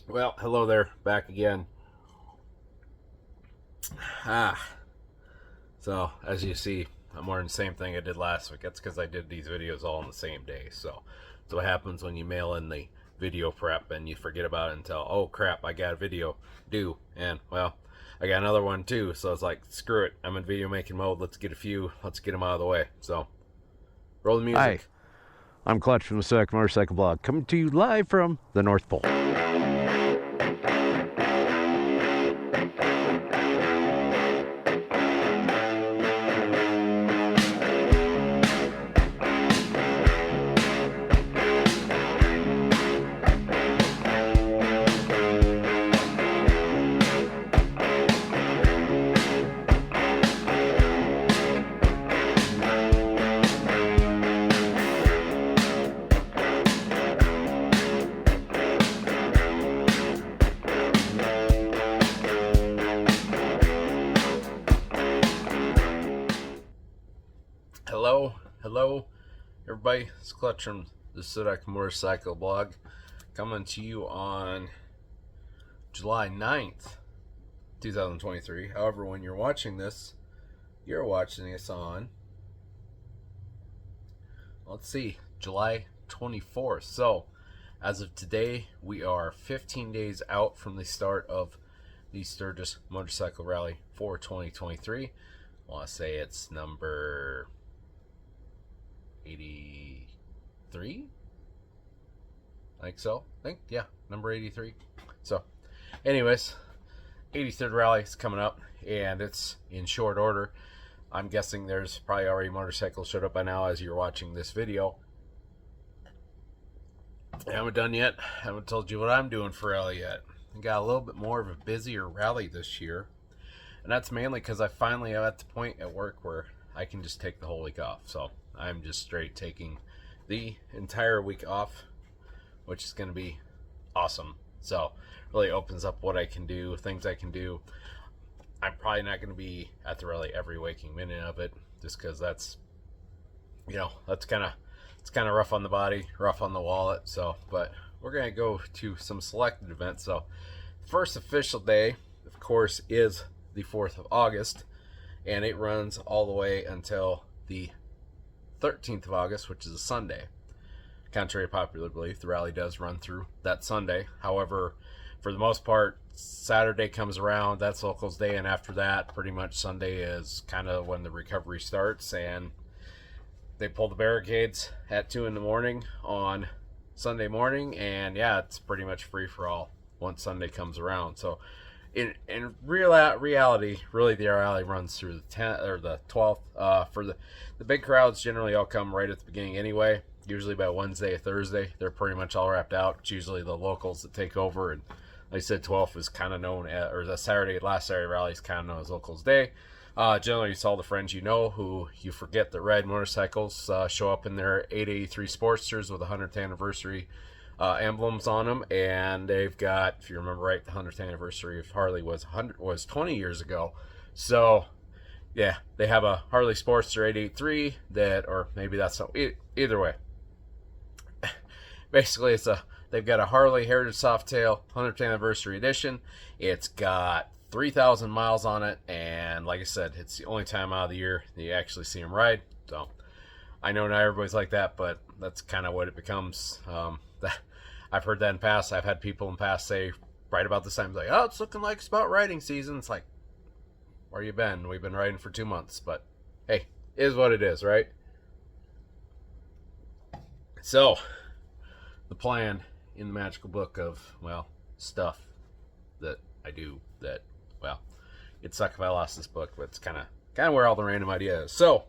Well, hello there, back again. Ah, so as you see, I'm wearing the same thing I did last week. That's because I did these videos all on the same day. So what happens when you mail in the video prep and you forget about it until, oh crap, I got a video due, and well, I got another one too. So it's like, screw it, I'm in video making mode. Let's get them out of the way. So roll the Hi, music. I'm Clutch from the Sodak Motorcycle Blog, coming to you live from the North Pole. Hello, everybody. It's Clutch from the Sodak Motorcycle Blog, coming to you on July 9th, 2023. However, when you're watching this, you're watching this on, let's see, July 24th. So, as of today, we are 15 days out from the start of the Sturgis Motorcycle Rally for 2023. I want to say it's number 83. I think yeah, number 83. So anyways, 83rd rally is coming up, and it's in short order. I'm guessing there's probably already motorcycles showed up by now as you're watching this video. I haven't done yet. I haven't told you what I'm doing for rally yet. I got a little bit more of a busier rally this year, and that's mainly because I finally am at the point at work where I can just take the whole week off. So I'm just straight taking the entire week off, which is going to be awesome. So really opens up what I can do, things I can do. I'm probably not going to be at the rally every waking minute of it, just because that's kind of rough on the body, rough on the wallet. So, but we're going to go to some selected events. So first official day, of course, is the 4th of August, and it runs all the way until the 13th of August, which is a Sunday. Contrary to popular belief, the rally does run through that Sunday. However, for the most part, Saturday comes around, that's Locals Day, and after that, pretty much Sunday is kind of when the recovery starts, and they pull the barricades at 2 in the morning on Sunday morning, and yeah, it's pretty much free for all once Sunday comes around. So in reality, really the rally runs through the 10th or the 12th. For the big crowds, generally all come right at the beginning anyway. Usually by Wednesday or Thursday, they're pretty much all wrapped out. It's usually the locals that take over, and like I said, 12th is kind of known as, or the last Saturday rally is kind of known as Locals Day. Generally, it's all the friends you know who you forget that ride motorcycles show up in their 883 Sportsters with a 100th anniversary emblems on them, and they've got, if you remember right, the 100th anniversary of Harley was 20 years ago. So yeah, they have a Harley Sportster 883 that, or maybe that's not, either way. Basically, they've got a Harley Heritage Softail 100th anniversary edition. It's got 3,000 miles on it, and like I said, it's the only time out of the year that you actually see them ride. So I know not everybody's like that, but that's kind of what it becomes. I've heard that in the past. I've had people in the past say right about this time, like, oh, it's looking like it's about riding season. It's like, where you been? We've been riding for 2 months, but hey, it is what it is, right? So the plan in the magical book of, well, stuff that I do that, well, it'd suck if I lost this book, but it's kind of where all the random ideas is. So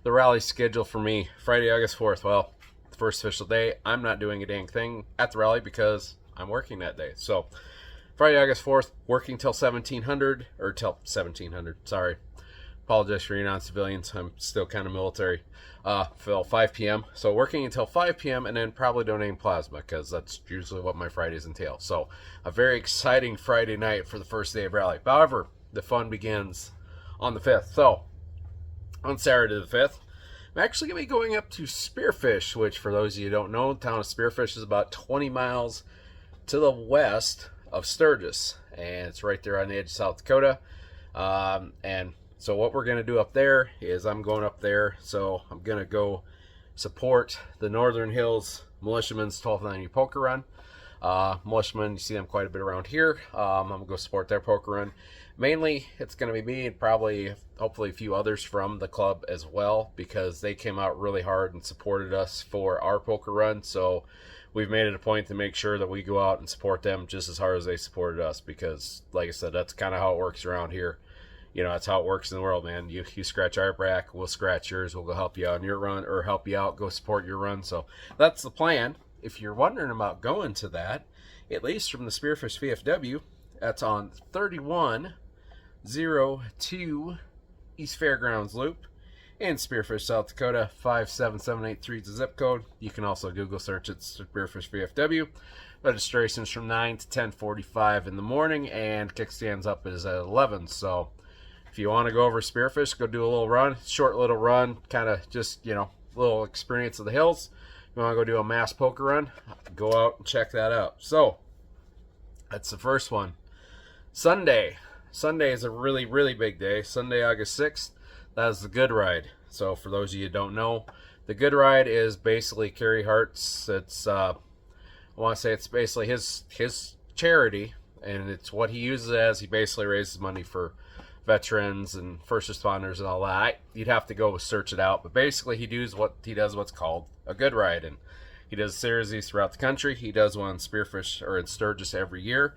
the rally schedule for me, Friday, August 4th, well, the first official day, I'm not doing a dang thing at the rally because I'm working that day. So Friday, August 4th, working till 1700, or till 1700, sorry. Apologize for your non-civilians. I'm still kind of military. Till 5 p.m. So working until 5 p.m. and then probably donating plasma, because that's usually what my Fridays entail. So a very exciting Friday night for the first day of rally. However, the fun begins on the 5th. So on Saturday the 5th, I'm actually going to be going up to Spearfish, which for those of you who don't know, the town of Spearfish is about 20 miles to the west of Sturgis, and it's right there on the edge of South Dakota. And so what we're going to do up there is I'm going up there, so I'm going to go support the Northern Hills Militiamen's 1290 poker run. Militiamen, you see them quite a bit around here. I'm going to go support their poker run. Mainly, it's going to be me and probably, hopefully, a few others from the club as well, because they came out really hard and supported us for our poker run. So we've made it a point to make sure that we go out and support them just as hard as they supported us, because, like I said, that's kind of how it works around here. You know, that's how it works in the world, man. You scratch our back, we'll scratch yours. We'll go help you out on your run, or help you out, go support your run. So that's the plan. If you're wondering about going to that, at least from the Spearfish VFW, that's on 3102 East Fairgrounds Loop in Spearfish, South Dakota. 57783 is the zip code. You can also Google search it, Spearfish VFW. Registration's from 9 to 10:45 in the morning, and kickstands up is at 11. So if you want to go over Spearfish, go do a little run, short little run, kind of just, you know, little experience of the hills. If you want to go do a mass poker run, go out and check that out. So that's the first one. Sunday is a really, really big day. Sunday, August 6th, that is the Good Ride. So for those of you who don't know, the Good Ride is basically Carey Hart's. It's I want to say it's basically his charity, and it's what he uses as. He basically raises money for veterans and first responders and all that. You'd have to go search it out, but basically he does what's called a Good Ride, and he does a series of these throughout the country. He does one in Spearfish or in Sturgis every year.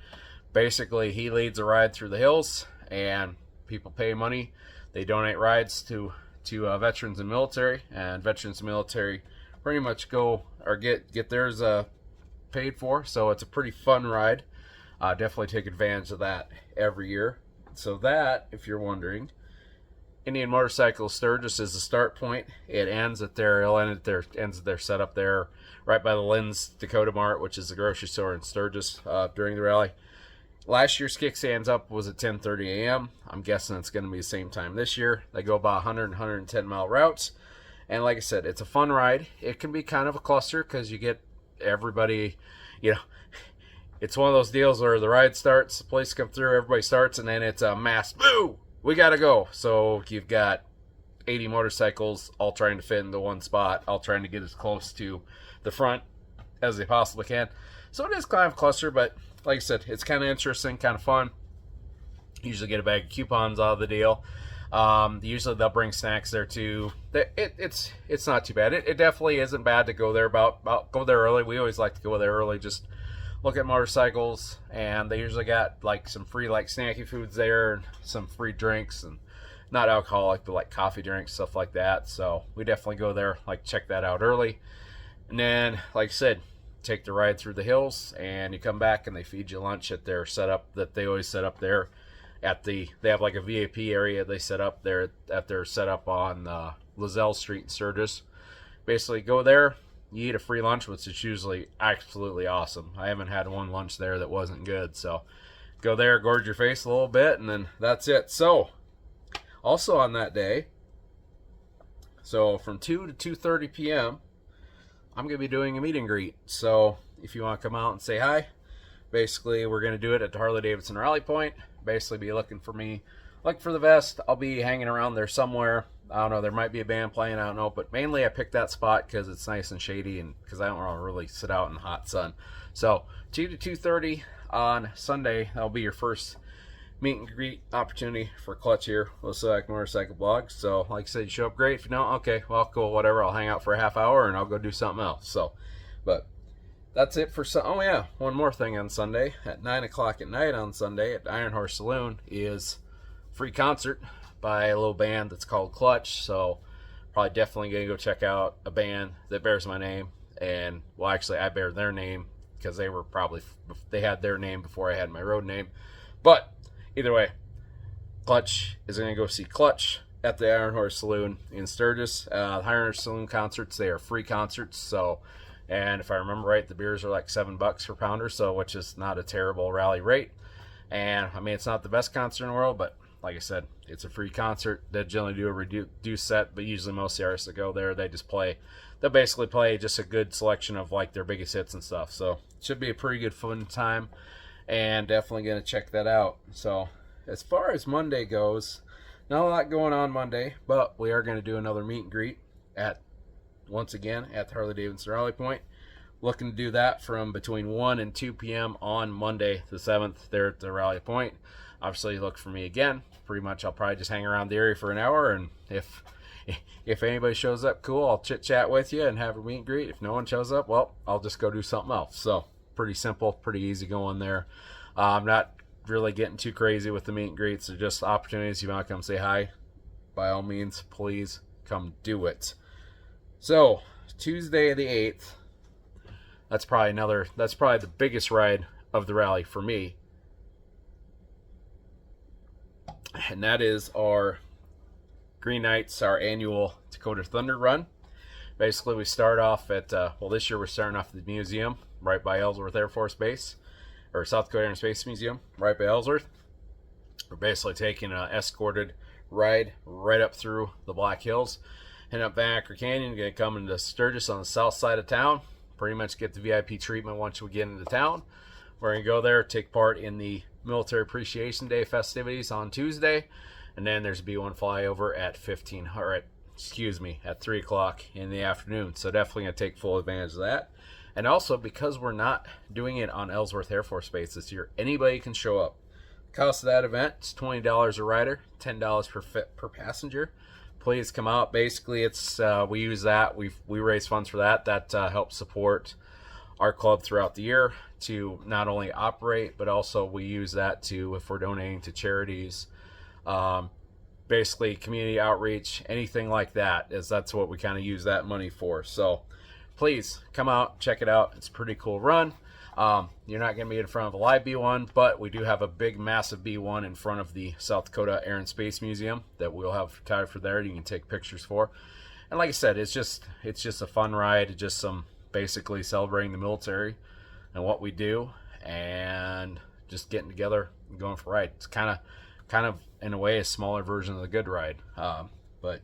Basically, he leads a ride through the hills, and people pay money. They donate rides to veterans and military, and veterans and military pretty much go or get theirs paid for. So it's a pretty fun ride. Definitely take advantage of that every year. So that, if you're wondering, Indian Motorcycle Sturgis is the start point. It ends at their setup there, right by the Lynn's Dakota Mart, which is the grocery store in Sturgis during the rally. Last year's kickstands up was at 10:30 a.m. I'm guessing it's going to be the same time this year. They go about 110 mile routes, and like I said, it's a fun ride. It can be kind of a cluster because you get everybody, you know. It's one of those deals where the ride starts, the police come through, everybody starts, and then it's a mass boo! We gotta go. So you've got 80 motorcycles all trying to fit into one spot, all trying to get as close to the front as they possibly can. So it is kind of a cluster, but like I said, it's kind of interesting, kind of fun. Usually get a bag of coupons out of the deal. Usually they'll bring snacks there too. It's not too bad. It definitely isn't bad to go there. Go there early. We always like to go there early, just look at motorcycles, and they usually got like some free like snacky foods there, and some free drinks, and not alcoholic, but like coffee drinks, stuff like that. So we definitely go there, like check that out early. And then, like I said, take the ride through the hills, and you come back and they feed you lunch at their setup that they always set up there they have like a VIP area they set up there at their setup on Lozelle Street in Sturgis. Basically go there, you eat a free lunch, which is usually absolutely awesome. I haven't had one lunch there that wasn't good. So go there, gorge your face a little bit, and then that's it. So also on that day, so from 2 to 2:30 p.m., I'm going to be doing a meet and greet. So if you want to come out and say hi, basically we're going to do it at the Harley-Davidson Rally Point. Basically be looking for me. Look for the vest. I'll be hanging around there somewhere. I don't know. There might be a band playing. I don't know. But mainly I picked that spot because it's nice and shady, and because I don't want to really sit out in the hot sun. So 2 to 2:30 on Sunday. That'll be your first meet and greet opportunity for Clutch here with Sodak Motorcycle Blog. So like I said, you show up great. If you don't, okay, well, cool, whatever. I'll hang out for a half hour and I'll go do something else. So, but that's it for oh yeah, one more thing on Sunday at 9 o'clock at night on Sunday at Iron Horse Saloon is free concert by a little band that's called Clutch. So probably definitely gonna go check out a band that bears my name, and well, actually I bear their name because they had their name before I had my road name. But either way, Clutch is gonna go see Clutch at the Iron Horse Saloon in Sturgis. The Iron Horse Saloon concerts, they are free concerts. So, and if I remember right, the beers are like $7 per pounder, so which is not a terrible rally rate. And I mean, it's not the best concert in the world, but like I said, it's a free concert. They generally do a reduced set, but usually most of the artists that go there, they'll basically play just a good selection of like their biggest hits and stuff. So it should be a pretty good fun time, and definitely going to check that out. So as far as Monday goes, not a lot going on Monday, but we are going to do another meet and greet once again at the Harley-Davidson Rally Point. Looking to do that from between 1 and 2 p.m. on Monday the 7th there at the Rally Point. Obviously, look for me again. Pretty much I'll probably just hang around the area for an hour, and if anybody shows up, cool, I'll chit-chat with you and have a meet and greet. If no one shows up, well, I'll just go do something else. So pretty simple, pretty easy going there. I'm not really getting too crazy with the meet and greets. They're just opportunities. You want to come say hi, by all means, please come do it. So Tuesday the 8th, that's probably the biggest ride of the rally for me, and that is our Green Knights, our annual Dakota Thunder run. Basically, we start off at this year we're starting off at the museum right by Ellsworth Air Force Base, or South Dakota Air and Space Museum right by Ellsworth. We're basically taking an escorted ride right up through the Black Hills, heading up Van Acker Canyon, going to come into Sturgis on the south side of town, pretty much get the VIP treatment once we get into town. We're going to go there, take part in the Military Appreciation Day festivities on Tuesday, and then there's a B1 flyover at 3 o'clock in the afternoon. So definitely going to take full advantage of that. And also, because we're not doing it on Ellsworth Air Force Base this year, anybody can show up. The cost of that event is $20 a rider, $10 per passenger. Please come out. Basically, it's we use that. We raise funds for that. That helps support our club throughout the year to not only operate, but also we use that to, if we're donating to charities, basically community outreach, anything like that, is that's what we kind of use that money for. So please come out, check it out. It's a pretty cool run. You're not going to be in front of a live B1, but we do have a big, massive B1 in front of the South Dakota Air and Space Museum that we'll have tied for there. You can take pictures for. And like I said, it's just a fun ride, just some basically celebrating the military and what we do, and just getting together and going for a ride. It's kind of in a way a smaller version of the good ride. But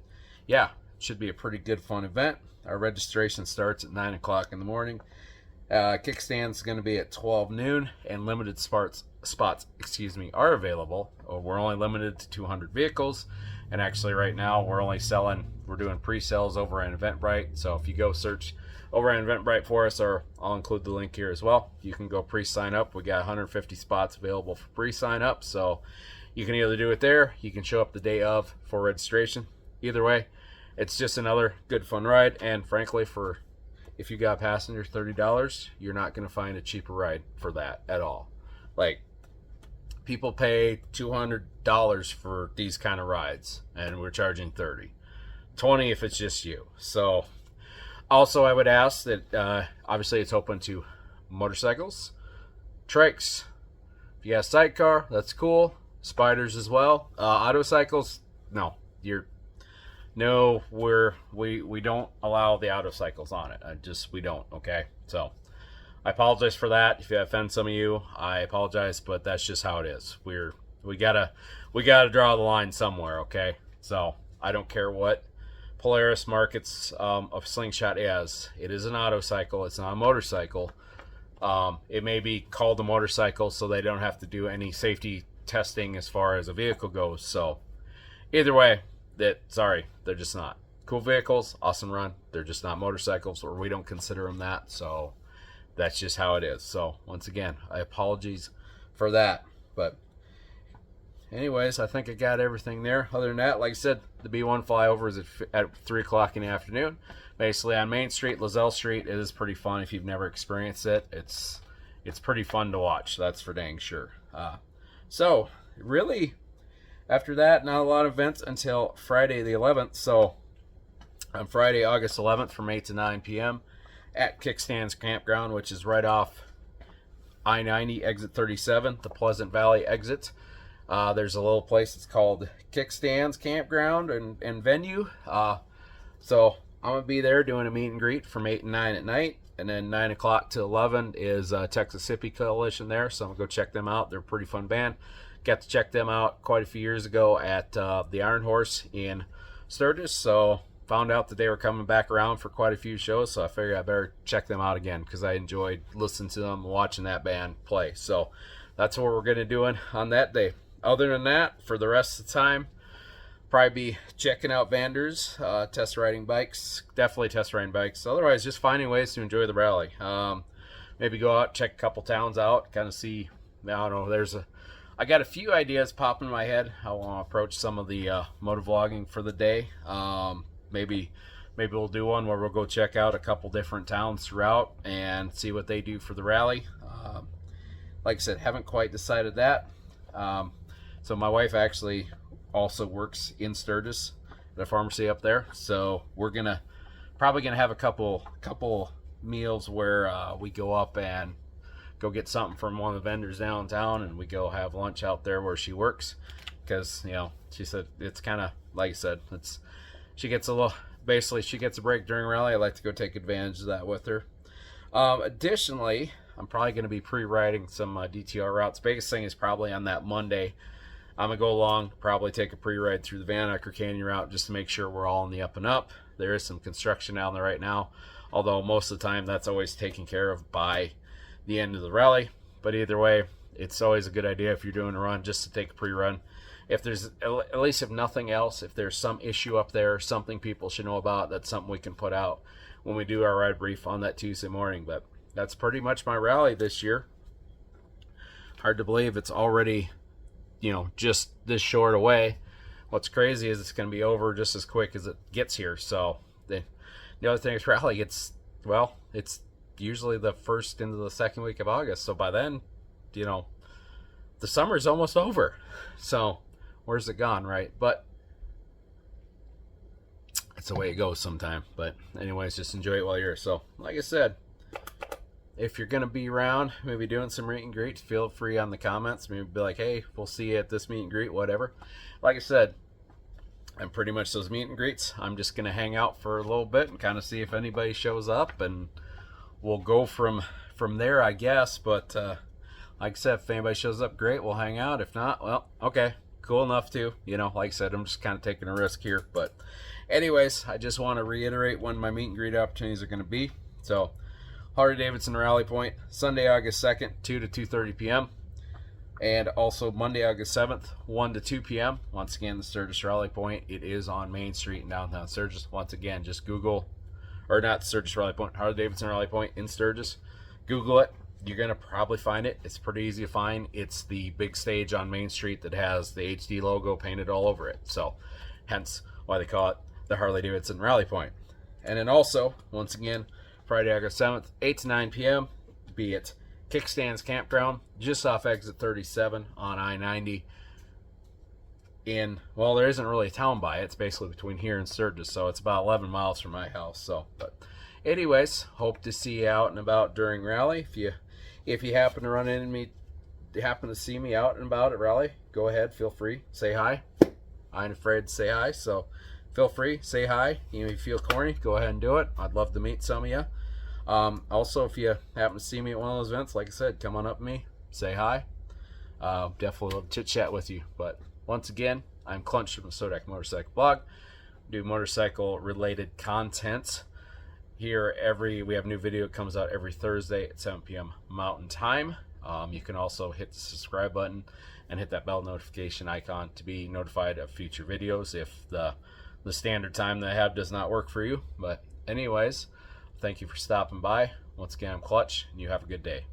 yeah, it should be a pretty good, fun event. Our registration starts at 9 o'clock in the morning. Kickstand's going to be at 12 noon, and limited spots are available. We're only limited to 200 vehicles, and actually right now we're doing pre-sales over on Eventbrite. So if you go search over on Eventbrite for us, or I'll include the link here as well, you can go pre-sign up. We got 150 spots available for pre-sign up, so you can either do it there, you can show up the day of for registration. Either way, it's just another good, fun ride, and frankly, if you got passenger $30, you're not going to find a cheaper ride for that at all. Like, people pay $200 for these kind of rides, and we're charging $30 if it's just you. So also, I would ask that obviously it's open to motorcycles, trikes. If you got a sidecar, that's cool. Spiders as well. Autocycles, no. We don't allow the autocycles on it. We don't. Okay, so I apologize for that. If I offend some of you, I apologize, but that's just how it is. We gotta draw the line somewhere. Okay, so I don't care what Polaris markets a slingshot as. It is an autocycle. It's not a motorcycle. It may be called a motorcycle, so they don't have to do any safety testing as far as a vehicle goes. So either way, they're just not. Cool vehicles, awesome run. They're just not motorcycles, or we don't consider them that. So that's just how it is. So once again, I apologize for that. But anyways, I think I got everything there. Other than that, like I said, the B1 flyover is at 3 o'clock in the afternoon. Basically on Main Street, Lozelle Street. It is pretty fun if you've never experienced it. It's pretty fun to watch. That's for dang sure. So really, after that, not a lot of events until Friday the 11th. So on Friday, August 11th from 8 to 9 p.m. at Kickstand's Campground, which is right off I-90, exit 37, the Pleasant Valley exit. There's a little place that's called Kickstand's Campground and Venue. So I'm going to be there doing a meet and greet from 8 and 9 at night. And then 9 o'clock to 11 is Texas Hippie Coalition there. So I'm going to go check them out. They're a pretty fun band. Got to check them out quite a few years ago at the Iron Horse in Sturgis. So found out that they were coming back around for quite a few shows. So I figured I better check them out again because I enjoyed listening to them and watching that band play. So that's what we're going to do on that day. Other than that, for the rest of the time, probably be checking out vendors, test riding bikes, definitely test riding bikes. Otherwise, just finding ways to enjoy the rally. Maybe go out, check a couple towns out, kind of see. I don't know. I got a few ideas popping in my head. I want to approach some of the motovlogging for the day. Maybe we'll do one where we'll go check out a couple different towns throughout and see what they do for the rally. Like I said, haven't quite decided that. So my wife actually also works in Sturgis at a pharmacy up there, so we're probably gonna have a couple meals where we go up and go get something from one of the vendors downtown, and we go have lunch out there where she works, because she said it's kind of like I said, she gets a break during rally. I like to go take advantage of that with her. Additionally, I'm probably going to be pre-riding some DTR routes. Biggest thing is probably on that Monday, I'm going to go along, probably take a pre-ride through the Van Eycker Canyon route just to make sure we're all in the up and up. There is some construction down there right now, although most of the time that's always taken care of by the end of the rally. But either way, it's always a good idea if you're doing a run just to take a pre-run. If there's, at least if nothing else, if there's some issue up there, something people should know about, that's something we can put out when we do our ride brief on that Tuesday morning. But that's pretty much my rally this year. Hard to believe it's already, just this short away. What's crazy is it's going to be over just as quick as it gets here. So the other thing is rally, it's usually the first into the second week of August. So by then, the summer's almost over. So where's it gone, right? But it's the way it goes sometime. But anyways, just enjoy it while you're here. So like I said, if you're going to be around, maybe doing some meet and greets, feel free on the comments. Maybe be like, hey, we'll see you at this meet and greet, whatever. Like I said, I'm pretty much those meet and greets. I'm just going to hang out for a little bit and kind of see if anybody shows up, and we'll go from there, I guess. But like I said, if anybody shows up, great, we'll hang out. If not, well, okay, cool enough too. Like I said, I'm just kind of taking a risk here. But anyways, I just want to reiterate when my meet and greet opportunities are going to be. So Harley-Davidson Rally Point, Sunday, August 2nd, 2 to 2:30 p.m. And also Monday, August 7th, 1 to 2 p.m. Once again, the Sturgis Rally Point. It is on Main Street in downtown Sturgis. Once again, just Google, or not Sturgis Rally Point, Harley-Davidson Rally Point in Sturgis. Google it. You're going to probably find it. It's pretty easy to find. It's the big stage on Main Street that has the HD logo painted all over it. So hence why they call it the Harley-Davidson Rally Point. And then also, once again, Friday, August 7th, 8 to 9 p.m., be it Kickstands Campground, just off exit 37 on I-90 well, there isn't really a town by it. It's basically between here and Sturgis, so it's about 11 miles from my house. So, but anyways, hope to see you out and about during rally. If you happen to run into me, happen to see me out and about at rally, go ahead, feel free, say hi. I ain't afraid to say hi, so feel free, say hi. If you feel corny, go ahead and do it. I'd love to meet some of you. Also, if you happen to see me at one of those events, like I said, come on up to me, say hi. Definitely love to chit chat with you. But once again, I'm Clunch from the Sodak Motorcycle Blog. Do motorcycle related content here we have a new video that comes out every Thursday at 7 p.m. Mountain Time. You can also hit the subscribe button and hit that bell notification icon to be notified of future videos if the standard time that I have does not work for you. But anyways, thank you for stopping by. Once again, I'm Clutch, and you have a good day.